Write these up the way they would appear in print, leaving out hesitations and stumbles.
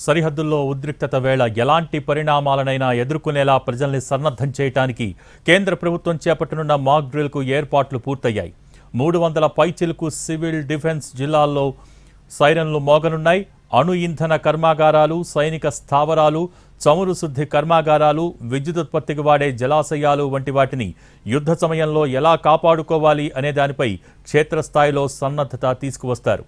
సరిహద్దుల్లో ఉద్రిక్తత వేళ ఎలాంటి పరిణామాలనైనా ఎదుర్కొనేలా ప్రజల్ని సన్నద్ధం చేయడానికి కేంద్ర ప్రభుత్వం చేపట్టనున్న మాక్ డ్రిల్కు ఏర్పాట్లు పూర్తయ్యాయి. 300 పైచిలుకు సివిల్ డిఫెన్స్ జిల్లాల్లో సైరన్లు మోగనున్నాయి. అణు ఇంధన కర్మాగారాలు, సైనిక స్థావరాలు, చమురు శుద్ధి కర్మాగారాలు, విద్యుదుత్పత్తికి వాడే జలాశయాలు వంటి వాటిని యుద్ధ సమయంలో ఎలా కాపాడుకోవాలి అనే దానిపై క్షేత్రస్థాయిలో సన్నద్ధత తీసుకువస్తారు.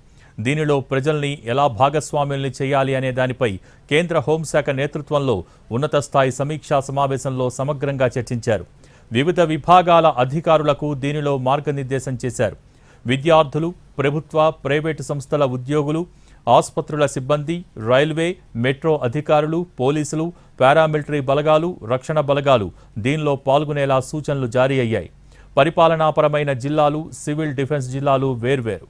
దీనిలో ప్రజల్ని ఎలా భాగస్వామ్యుల్ని చేయాలి అనే దానిపై కేంద్ర హోంశాఖ నేతృత్వంలో ఉన్నత స్థాయి సమీక్షా సమావేశంలో సమగ్రంగా చర్చించారు. వివిధ విభాగాల అధికారులకు దీనిలో మార్గనిర్దేశం చేశారు. విద్యార్థులు, ప్రభుత్వ, ప్రైవేటు సంస్థల ఉద్యోగులు, ఆసుపత్రుల సిబ్బంది, రైల్వే, మెట్రో అధికారులు, పోలీసులు, పారామిలిటరీ బలగాలు, రక్షణ బలగాలు దీనిలో పాల్గొనేలా సూచనలు జారీ అయ్యాయి. పరిపాలనాపరమైన జిల్లాలు, సివిల్ డిఫెన్స్ జిల్లాలు వేర్వేరు.